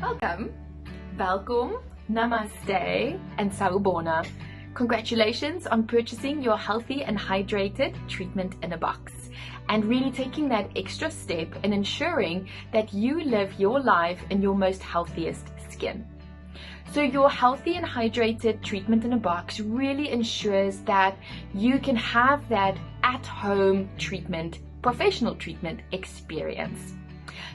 Welcome, welkom, namaste, and sawubona. Congratulations on purchasing your healthy and hydrated treatment in a box and really taking that extra step in ensuring that you live your life in your most healthiest skin. So your healthy and hydrated treatment in a box really ensures that you can have that at-home treatment, professional treatment experience.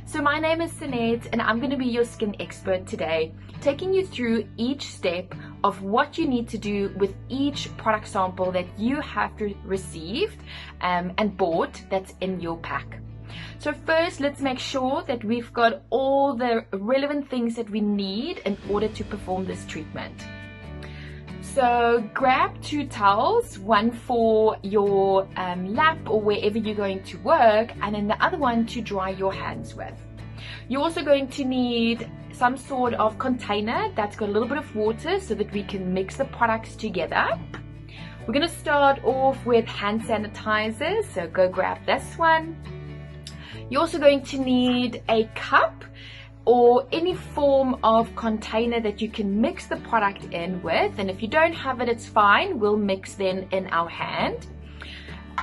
So my name is Sinette and I'm going to be your skin expert today, taking you through each step of what you need to do with each product sample that you have received and bought that's in your pack. So first, let's make sure that we've got all the relevant things that we need in order to perform this treatment. So grab 2 towels, one for your lap or wherever you're going to work, and then the other one to dry your hands with. You're also going to need some sort of container that's got a little bit of water so that we can mix the products together. We're going to start off with hand sanitizer, so go grab this one. You're also going to need a cup or any form of container that you can mix the product in with, and if you don't have it, it's fine, we'll mix them in our hand.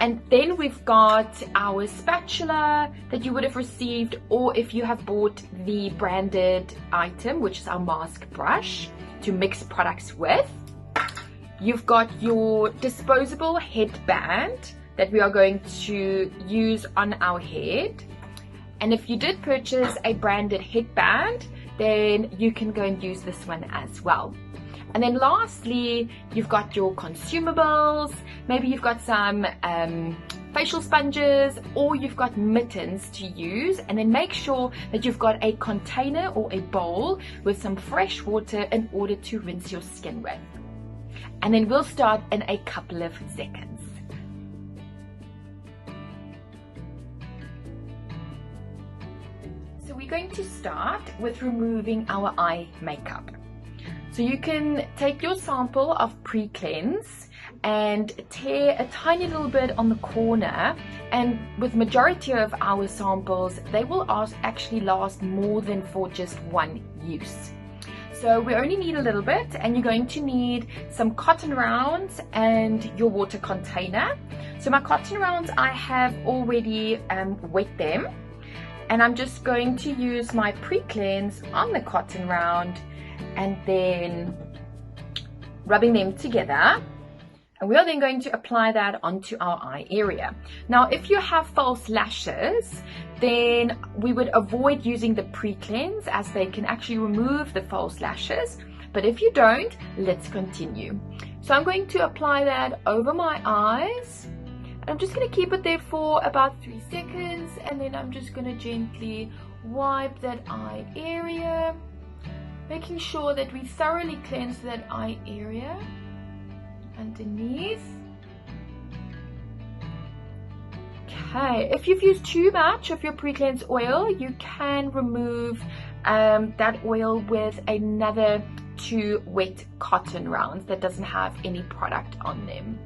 And then we've got our spatula that you would have received, or if you have bought the branded item, which is our mask brush to mix products with. You've got your disposable headband that we are going to use on our head. And if you did purchase a branded headband, then you can go and use this one as well. And then lastly, you've got your consumables. Maybe you've got some facial sponges, or you've got mittens to use. And then make sure that you've got a container or a bowl with some fresh water in order to rinse your skin with. And then we'll start in a couple of seconds. So we're going to start with removing our eye makeup. So you can take your sample of pre-cleanse and tear a tiny little bit on the corner, and with majority of our samples, they will actually last more than for just one use. So we only need a little bit, and you're going to need some cotton rounds and your water container. So my cotton rounds, I have already wet them. And I'm just going to use my pre-cleanse on the cotton round and then rubbing them together. And we are then going to apply that onto our eye area. Now, if you have false lashes, then we would avoid using the pre-cleanse as they can actually remove the false lashes. But if you don't, let's continue. So I'm going to apply that over my eyes. I'm just going to keep it there for about 3 seconds, and then I'm just going to gently wipe that eye area, making sure that we thoroughly cleanse that eye area underneath. Okay, if you've used too much of your pre-cleanse oil, you can remove that oil with another 2 wet cotton rounds that doesn't have any product on them.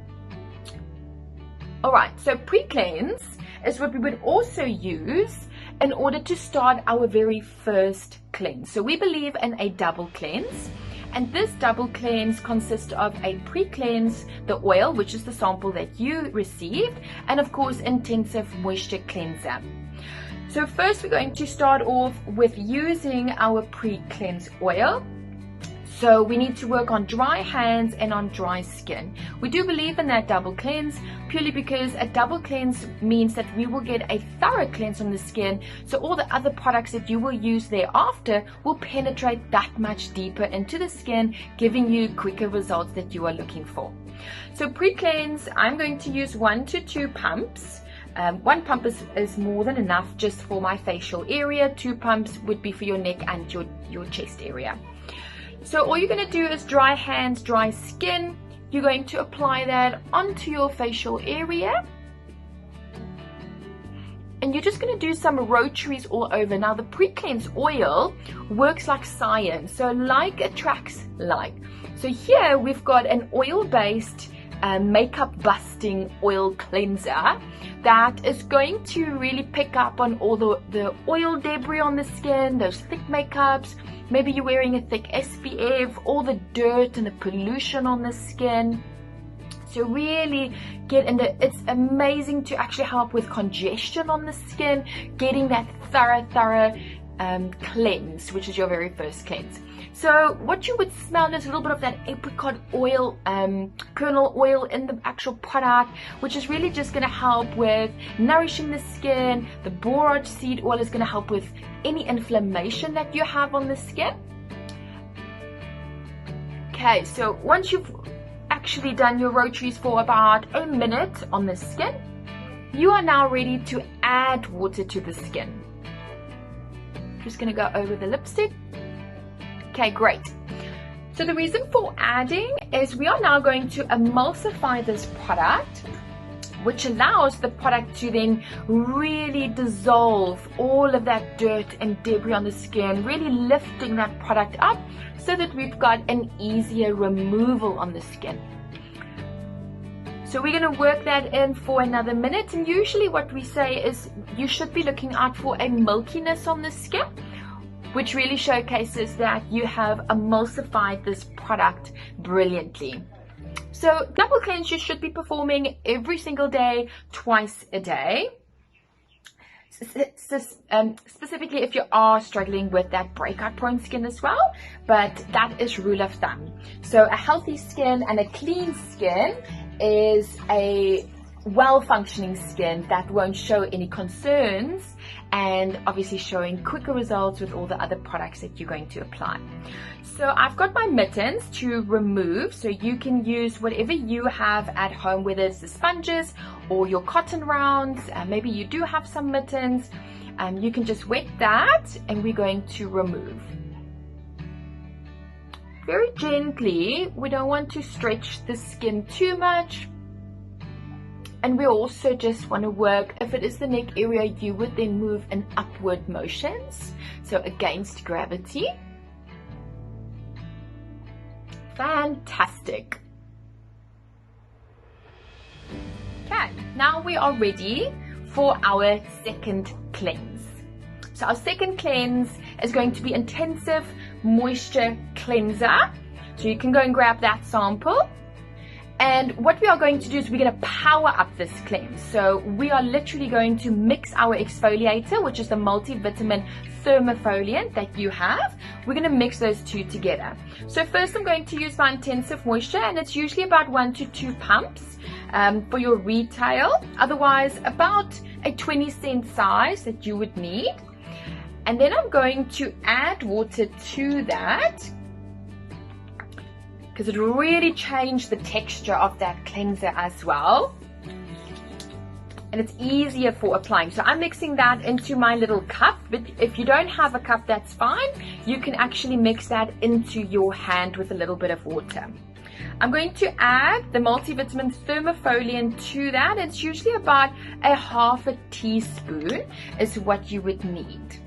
Alright, so pre-cleanse is what we would also use in order to start our very first cleanse. So we believe in a double cleanse, and this double cleanse consists of a pre-cleanse, the oil, which is the sample that you received, and of course intensive moisture cleanser. So first we're going to start off with using our pre-cleanse oil. So we need to work on dry hands and on dry skin. We do believe in that double cleanse purely because a double cleanse means that we will get a thorough cleanse on the skin, so all the other products that you will use thereafter will penetrate that much deeper into the skin, giving you quicker results that you are looking for. So pre-cleanse, I'm going to use 1 to 2 pumps. 1 pump is more than enough just for my facial area. 2 pumps would be for your neck and your chest area. So all you're going to do is dry hands, dry skin. You're going to apply that onto your facial area. And you're just going to do some rotaries all over. Now the pre-cleanse oil works like science. So like attracts like. So here we've got an oil-based makeup busting oil cleanser that is going to really pick up on all the oil debris on the skin, those thick makeups, maybe you're wearing a thick SPF, all the dirt and the pollution on the skin. So really get in the, it's amazing to actually help with congestion on the skin, getting that thorough cleanse, which is your very first cleanse. So what you would smell is a little bit of that apricot oil, kernel oil in the actual product, which is really just going to help with nourishing the skin. The borage seed oil is going to help with any inflammation that you have on the skin. Okay, so once you've actually done your rotaries for about a minute on the skin, you are now ready to add water to the skin. Just going to go over the lipstick. Okay, great. So the reason for adding is we are now going to emulsify this product, which allows the product to then really dissolve all of that dirt and debris on the skin, really lifting that product up so that we've got an easier removal on the skin. So we're going to work that in for another minute, and usually what we say is you should be looking out for a milkiness on the skin, which really showcases that you have emulsified this product brilliantly. So double cleanse you should be performing every single day, twice a day. Specifically if you are struggling with that breakout prone skin as well, but that is rule of thumb. So a healthy skin and a clean skin is a well-functioning skin that won't show any concerns, and obviously showing quicker results with all the other products that you're going to apply. So I've got my mittens to remove, so you can use whatever you have at home, whether it's the sponges or your cotton rounds. Maybe you do have some mittens. You can just wet that, and we're going to remove very gently. We don't want to stretch the skin too much. And we also just want to work, if it is the neck area, you would then move in upward motions, so against gravity. Fantastic. Okay, now we are ready for our second cleanse. So our second cleanse is going to be intensive moisture cleanser. So you can go and grab that sample. And what we are going to do is we're going to power up this cleanse. So we are literally going to mix our exfoliator, which is the multivitamin thermofoliant that you have. We're going to mix those two together. So first I'm going to use my intensive moisture, and it's usually about 1 to 2 pumps for your retail. Otherwise about a 20-cent size that you would need. And then I'm going to add water to that, because it will really change the texture of that cleanser as well, and it's easier for applying. So I'm mixing that into my little cup, but if you don't have a cup, that's fine. You can actually mix that into your hand with a little bit of water. I'm going to add the multivitamin thermofoliant to that. It's usually about a half a teaspoon is what you would need.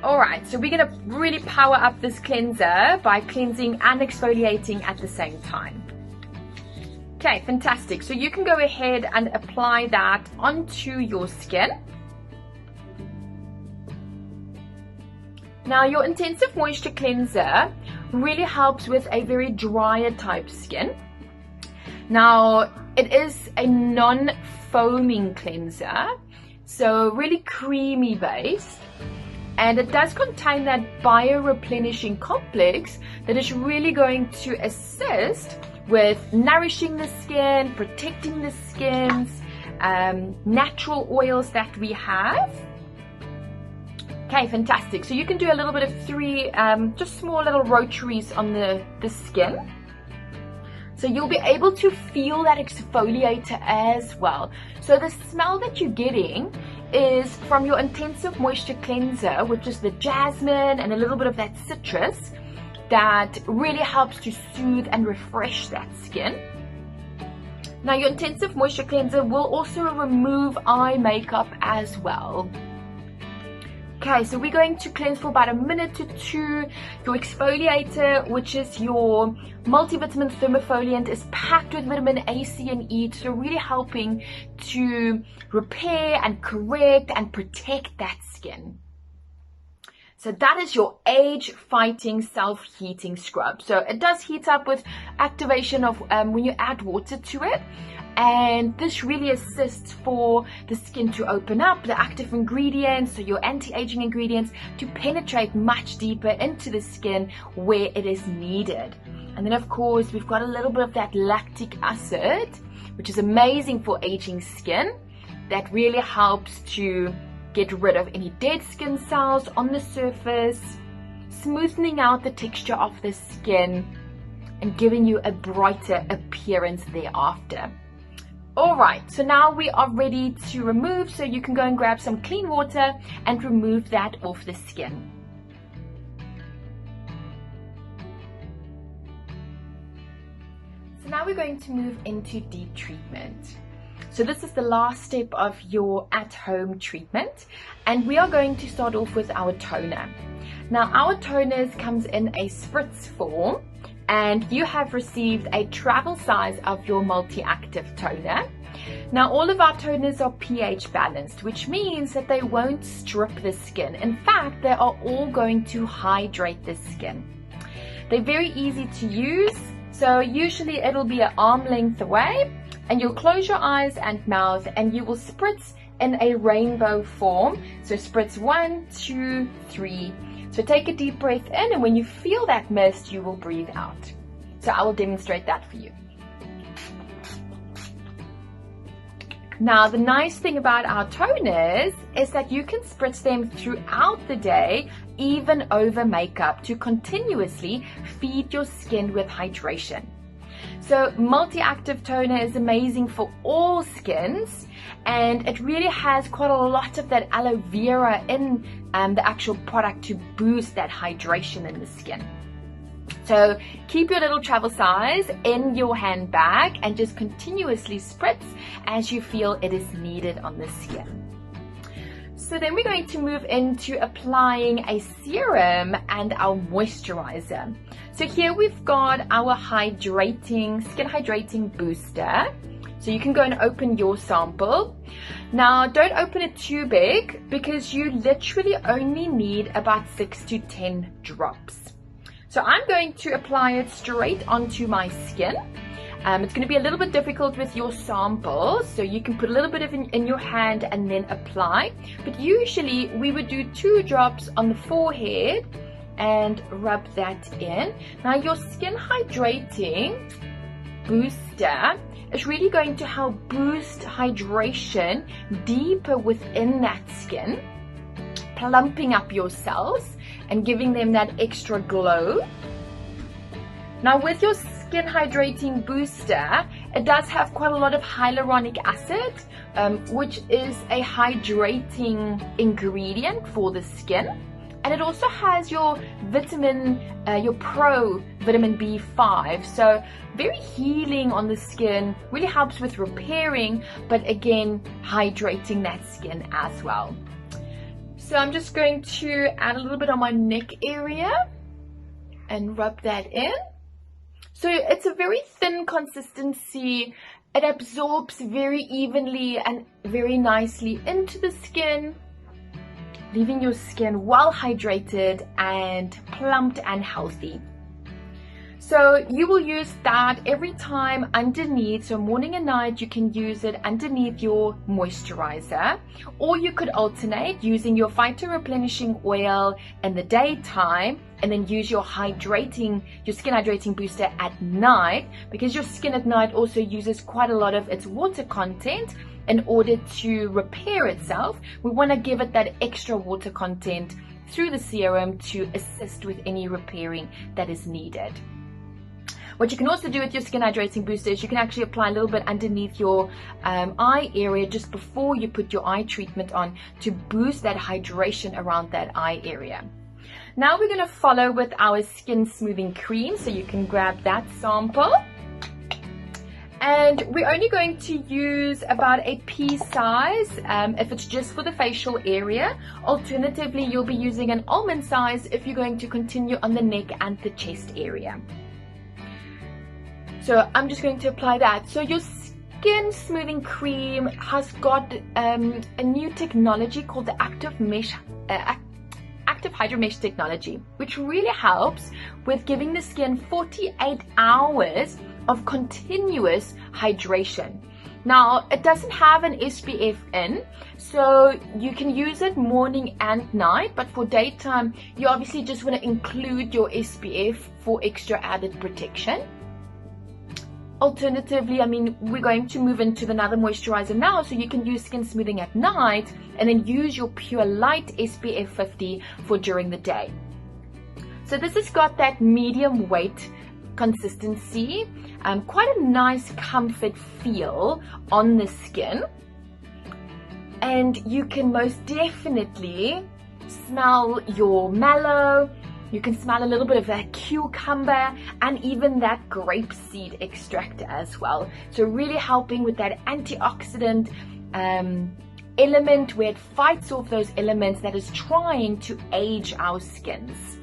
Alright, so we're going to really power up this cleanser by cleansing and exfoliating at the same time. Okay, fantastic. So you can go ahead and apply that onto your skin. Now your intensive moisture cleanser really helps with a very drier type skin. Now it is a non-foaming cleanser, so really creamy based. And it does contain that bio-replenishing complex that is really going to assist with nourishing the skin, protecting the skins, natural oils that we have. Okay, fantastic. So you can do a little bit of 3, just small little rotaries on the skin. So you'll be able to feel that exfoliator as well. So the smell that you're getting is from your intensive moisture cleanser, which is the jasmine and a little bit of that citrus that really helps to soothe and refresh that skin. Now your intensive moisture cleanser will also remove eye makeup as well. Okay, so we're going to cleanse for about a minute to 2. Your exfoliator, which is your multivitamin thermofoliant, is packed with vitamin A, C, and E, so really helping to repair and correct and protect that skin. So that is your age-fighting, self-heating scrub. So it does heat up with activation of when you add water to it. And this really assists for the skin to open up, the active ingredients, so your anti-aging ingredients, to penetrate much deeper into the skin where it is needed. And then of course, we've got a little bit of that lactic acid, which is amazing for aging skin. That really helps to get rid of any dead skin cells on the surface, smoothing out the texture of the skin and giving you a brighter appearance thereafter. Alright, so now we are ready to remove, so you can go and grab some clean water and remove that off the skin. So now we're going to move into deep treatment. So this is the last step of your at-home treatment, and we are going to start off with our toner. Now our toners comes in a spritz form, and you have received a travel size of your multi-active toner. Now all of our toners are pH balanced, which means that they won't strip the skin. In fact, they are all going to hydrate the skin. They're very easy to use, so usually it'll be an arm length away, and you'll close your eyes and mouth and you will spritz in a rainbow form. So spritz 1, 2, 3. So take a deep breath in, and when you feel that mist, you will breathe out. So I will demonstrate that for you. Now the nice thing about our toners is that you can spritz them throughout the day, even over makeup, to continuously feed your skin with hydration. So multi-active toner is amazing for all skins, and it really has quite a lot of that aloe vera in the actual product to boost that hydration in the skin. So keep your little travel size in your handbag and just continuously spritz as you feel it is needed on the skin. So then we're going to move into applying a serum and our moisturizer. So here we've got our skin hydrating booster. So you can go and open your sample. Now don't open it too big, because you literally only need about 6 to 10 drops. So I'm going to apply it straight onto my skin. It's going to be a little bit difficult with your sample, so you can put a little bit of in your hand and then apply. But usually we would do 2 drops on the forehead and rub that in. Now your skin hydrating booster is really going to help boost hydration deeper within that skin, plumping up your cells and giving them that extra glow. Now with your skin hydrating booster, it does have quite a lot of hyaluronic acid, which is a hydrating ingredient for the skin. And it also has your pro vitamin B5, so very healing on the skin, really helps with repairing, but again hydrating that skin as well. So I'm just going to add a little bit on my neck area and rub that in. So it's a very thin consistency. It absorbs very evenly and very nicely into the skin, leaving your skin well hydrated and plumped and healthy. So you will use that every time underneath, so morning and night you can use it underneath your moisturizer, or you could alternate using your phyto replenishing oil in the daytime and then use your skin hydrating booster at night, because your skin at night also uses quite a lot of its water content. In order to repair itself, we want to give it that extra water content through the serum to assist with any repairing that is needed. What you can also do with your skin hydrating booster is you can actually apply a little bit underneath your eye area just before you put your eye treatment on to boost that hydration around that eye area. Now we're going to follow with our skin smoothing cream, so you can grab that sample. And we're only going to use about a pea size if it's just for the facial area. Alternatively, you'll be using an almond size if you're going to continue on the neck and the chest area. So I'm just going to apply that. So your skin smoothing cream has got a new technology called the active active hydromesh technology, which really helps with giving the skin 48 hours of continuous hydration. Now, it doesn't have an SPF in, so you can use it morning and night, but for daytime, you obviously just want to include your SPF for extra added protection. Alternatively, I mean, we're going to move into another moisturizer now, so you can use skin smoothing at night and then use your Pure Light SPF 50 for during the day. So this has got that medium weight consistency, quite a nice comfort feel on the skin, and you can most definitely smell your mallow. You can smell a little bit of that cucumber and even that grapeseed extract as well. So really helping with that antioxidant element where it fights off those elements that is trying to age our skins.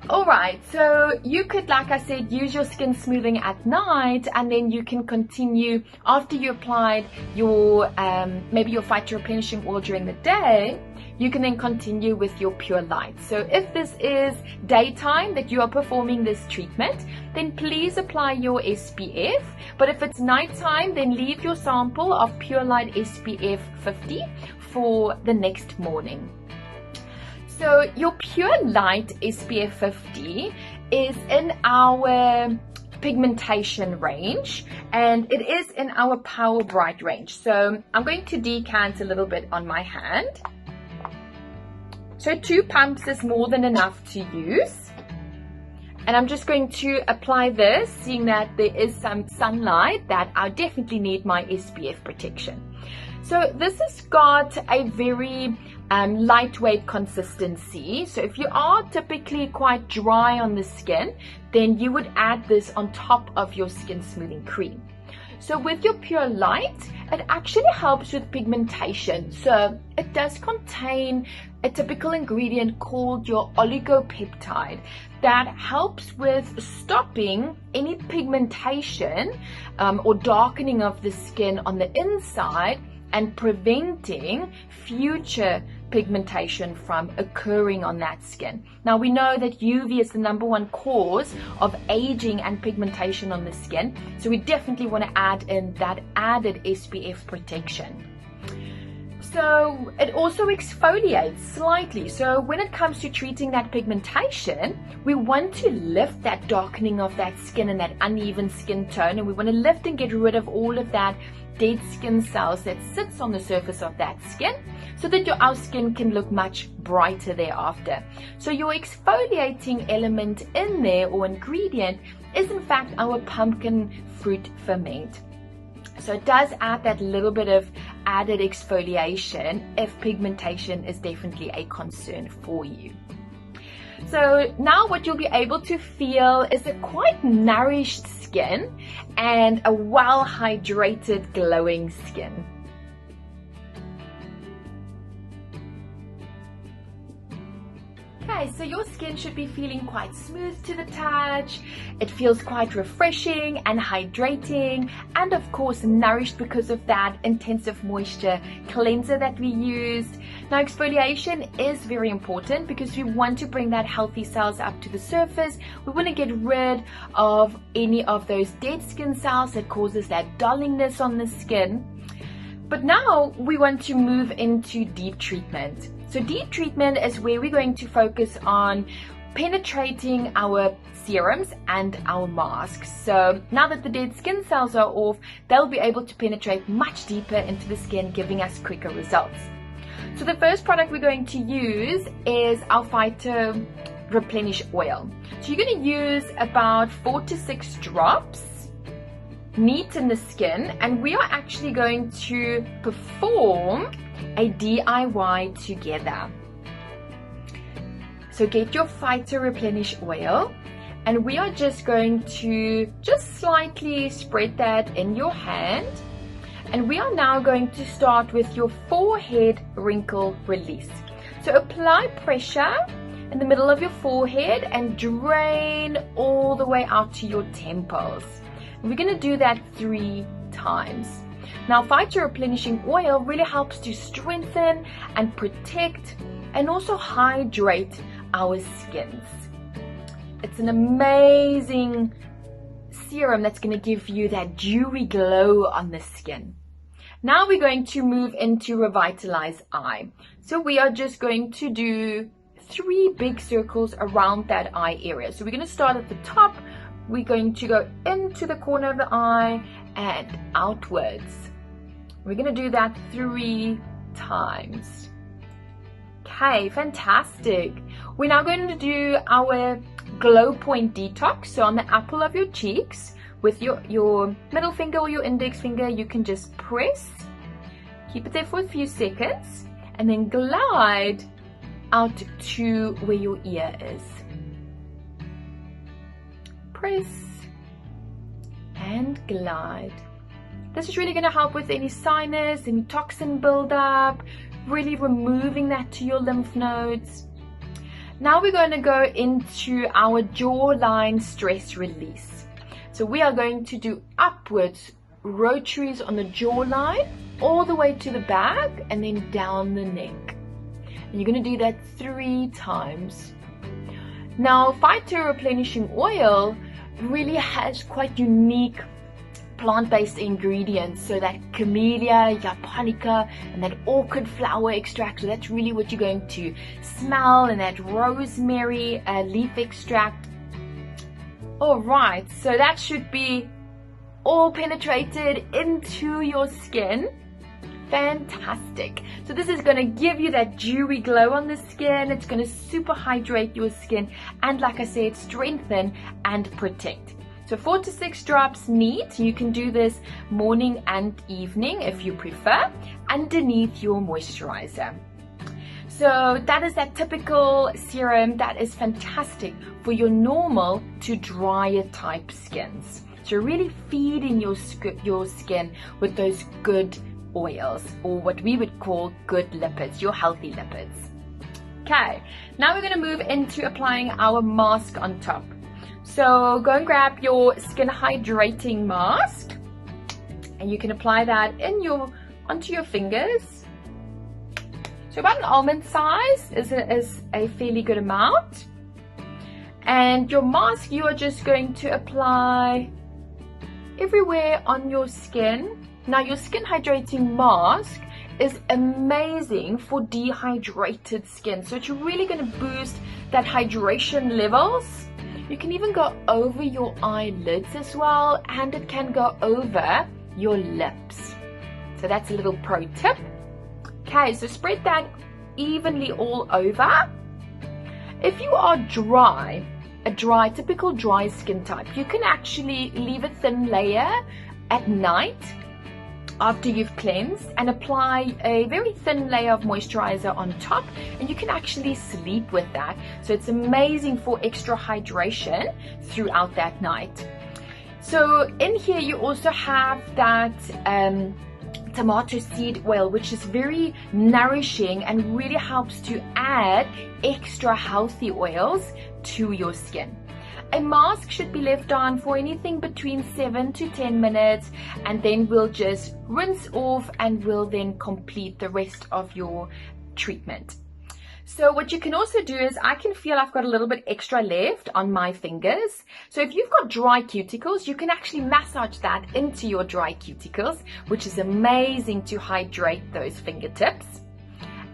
Alright, so you could, like I said, use your skin smoothing at night, and then you can continue after you applied your maybe your Phyto Replenishing Oil during the day. You can then continue with your Pure Light. So if this is daytime that you are performing this treatment, then please apply your SPF. But if it's nighttime, then leave your sample of Pure Light SPF 50 for the next morning. So your Pure Light SPF 50 is in our pigmentation range, and it is in our Power Bright range. So I'm going to decant a little bit on my hand. So 2 pumps is more than enough to use. And I'm just going to apply this, seeing that there is some sunlight, that I definitely need my SPF protection. So this has got a very lightweight consistency. So if you are typically quite dry on the skin, then you would add this on top of your skin smoothing cream. So with your Pure Light, it actually helps with pigmentation. So it does contain a typical ingredient called your oligopeptide that helps with stopping any pigmentation or darkening of the skin on the inside, and preventing future pigmentation from occurring on that skin. Now we know that UV is the #1 cause of aging and pigmentation on the skin, so we definitely want to add in that added SPF protection. So it also exfoliates slightly. So when it comes to treating that pigmentation, we want to lift that darkening of that skin and that uneven skin tone, and we want to lift and get rid of all of that dead skin cells that sits on the surface of that skin, so that our skin can look much brighter thereafter. So your exfoliating element in there, or ingredient, is in fact our pumpkin fruit ferment. So it does add that little bit of added exfoliation if pigmentation is definitely a concern for you. So now what you'll be able to feel is a quite nourished skin and a well hydrated, glowing skin. Okay, so your skin should be feeling quite smooth to the touch. It feels quite refreshing and hydrating, and of course nourished because of that intensive moisture cleanser that we used. Now exfoliation is very important because we want to bring that healthy cells up to the surface. We want to get rid of any of those dead skin cells that causes that dullingness on the skin. But now we want to move into deep treatment. So deep treatment is where we're going to focus on penetrating our serums and our masks. So now that the dead skin cells are off, they'll be able to penetrate much deeper into the skin, giving us quicker results. So the first product we're going to use is our Phyto Replenish Oil. So you're going to use about 4 to 6 drops neaten the skin, and we are actually going to perform a DIY together. So get your Phyto Replenish Oil, and we are just going to just slightly spread that in your hand, and we are now going to start with your forehead wrinkle release. So apply pressure in the middle of your forehead and drain all the way out to your temples. We're going to do that 3 times. Now Phyto Replenishing Oil really helps to strengthen and protect and also hydrate our skins. It's an amazing serum that's going to give you that dewy glow on the skin. Now we're going to move into Revitalize Eye. So we are just going to do 3 big circles around that eye area. So we're going to start at the top. We're going to go into the corner of the eye and outwards. We're going to do that 3 times. Okay, fantastic. We're now going to do our glow point detox. So on the apple of your cheeks, with your middle finger or your index finger, you can just press, keep it there for a few seconds, and then glide out to where your ear is. Press and glide. This is really going to help with any sinus, any toxin buildup, really removing that to your lymph nodes. Now we're going to go into our jawline stress release. So we are going to do upwards rotaries on the jawline, all the way to the back, and then down the neck. And you're going to do that 3 times. Now, Phyto Replenishing Oil really has quite unique plant-based ingredients. So that camellia japonica and that orchid flower extract. So that's really what you're going to smell, and that rosemary leaf extract. All right, so that should be all penetrated into your skin. Fantastic. So this is going to give you that dewy glow on the skin. It's going to super hydrate your skin, and like I said, strengthen and protect. So 4 to 6 drops neat. You can do this morning and evening if you prefer, underneath your moisturizer. So that is that typical serum that is fantastic for your normal to drier type skins. So really feeding your skin with those good oils, or what we would call good lipids, your healthy lipids. Okay, now we're going to move into applying our mask on top. So go and grab your skin hydrating mask, and you can apply that onto your fingers. So about an almond size is a fairly good amount. And your mask, you are just going to apply everywhere on your skin. Now your skin hydrating mask is amazing for dehydrated skin. So it's really going to boost that hydration levels. You can even go over your eyelids as well, and it can go over your lips. So that's a little pro tip. Okay, so spread that evenly all over. If you are dry, typical dry skin type, you can actually leave a thin layer at night after you've cleansed and apply a very thin layer of moisturizer on top, and you can actually sleep with that. So it's amazing for extra hydration throughout that night. So in here you also have that tomato seed oil, which is very nourishing and really helps to add extra healthy oils to your skin. A mask should be left on for anything between 7 to 10 minutes, and then we'll just rinse off and we'll then complete the rest of your treatment. So what you can also do is, I can feel I've got a little bit extra left on my fingers. So if you've got dry cuticles, you can actually massage that into your dry cuticles, which is amazing to hydrate those fingertips.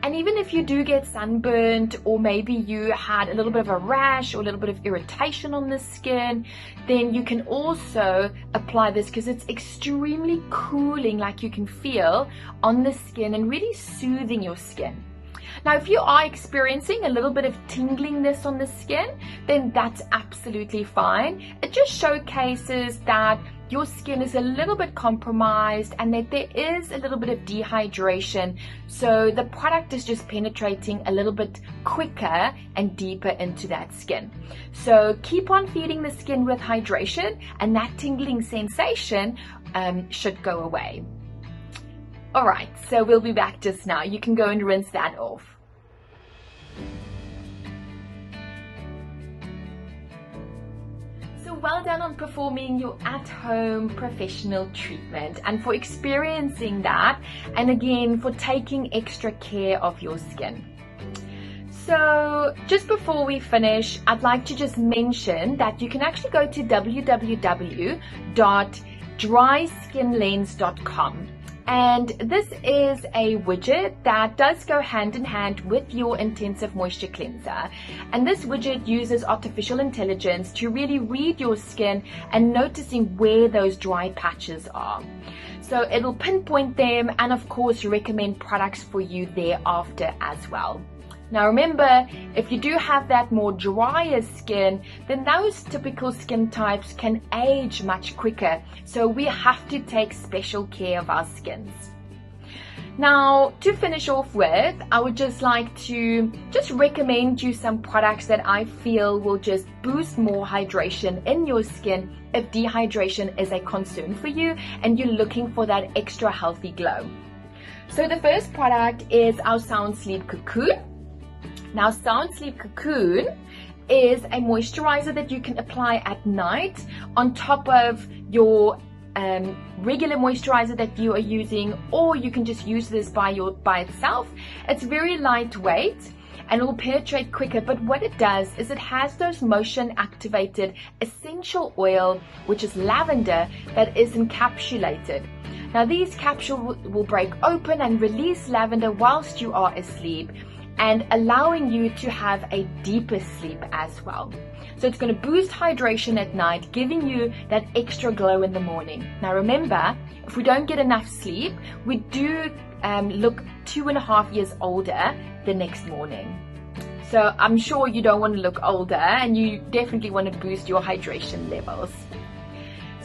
And even if you do get sunburnt, or maybe you had a little bit of a rash or a little bit of irritation on the skin, then you can also apply this, because it's extremely cooling, like you can feel on the skin, and really soothing your skin. Now, if you are experiencing a little bit of tinglingness on the skin, then that's absolutely fine. It just showcases that your skin is a little bit compromised and that there is a little bit of dehydration. So the product is just penetrating a little bit quicker and deeper into that skin. So keep on feeding the skin with hydration, and that tingling sensation should go away. All right, so we'll be back just now. You can go and rinse that off. So well done on performing your at-home professional treatment, and for experiencing that, and again for taking extra care of your skin. So just before we finish, I'd like to just mention that you can actually go to www.dryskinlens.com. And this is a widget that does go hand in hand with your intensive moisture cleanser. And this widget uses artificial intelligence to really read your skin and noticing where those dry patches are. So it'll pinpoint them and of course recommend products for you thereafter as well. Now remember, if you do have that more drier skin, then those typical skin types can age much quicker. So we have to take special care of our skins. Now, to finish off with, I would just like to recommend you some products that I feel will just boost more hydration in your skin if dehydration is a concern for you and you're looking for that extra healthy glow. So the first product is our Sound Sleep Cocoon. Now, Sound Sleep Cocoon is a moisturizer that you can apply at night on top of your regular moisturizer that you are using, or you can just use this by itself. It's very lightweight and it will penetrate quicker, but what it does is it has those motion activated essential oil, which is lavender, that is encapsulated. Now these capsules will break open and release lavender whilst you are asleep, and allowing you to have a deeper sleep as well. So it's going to boost hydration at night, giving you that extra glow in the morning. Now remember, if we don't get enough sleep, we do look 2.5 years older the next morning. So I'm sure you don't want to look older, and you definitely want to boost your hydration levels.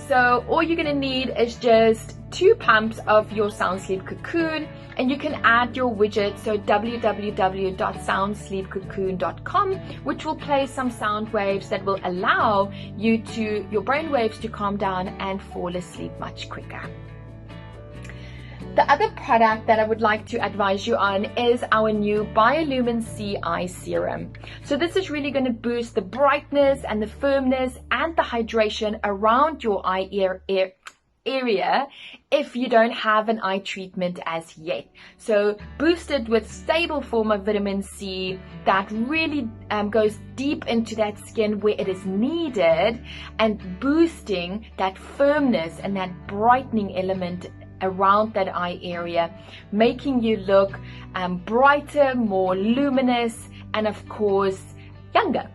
So all you're going to need is just 2 pumps of your Sound Sleep Cocoon, and you can add your widget, so www.soundsleepcocoon.com, which will play some sound waves that will allow your brain waves to calm down and fall asleep much quicker. The other product that I would like to advise you on is our new Biolumin C Eye Serum. So this is really going to boost the brightness and the firmness and the hydration around your eye area if you don't have an eye treatment as yet. So boosted with stable form of vitamin C that really goes deep into that skin where it is needed, and boosting that firmness and that brightening element around that eye area, making you look brighter, more luminous, and of course younger.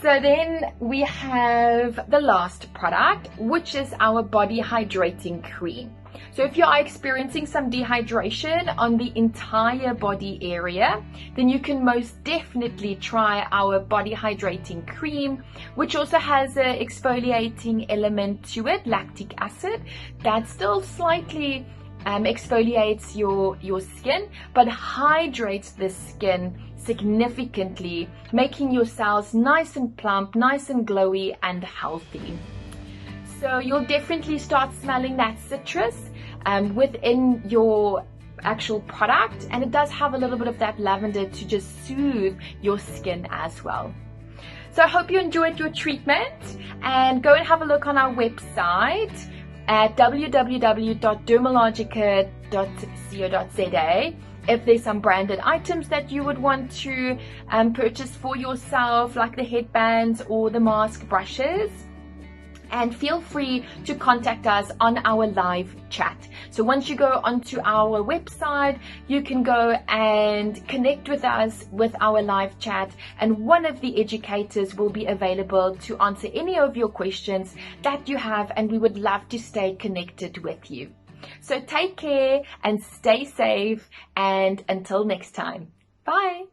So then we have the last product, which is our body hydrating cream. So if you are experiencing some dehydration on the entire body area, then you can most definitely try our body hydrating cream, which also has an exfoliating element to it, lactic acid, that still slightly exfoliates your skin, but hydrates the skin significantly, making your cells nice and plump, nice and glowy and healthy. So you'll definitely start smelling that citrus within your actual product, and it does have a little bit of that lavender to just soothe your skin as well. So I hope you enjoyed your treatment, and go and have a look on our website at www.dermalogica.co.za if there's some branded items that you would want to purchase for yourself, like the headbands or the mask brushes. And feel free to contact us on our live chat. So once you go onto our website, you can go and connect with us with our live chat, and one of the educators will be available to answer any of your questions that you have, and we would love to stay connected with you. So take care and stay safe, and until next time, bye.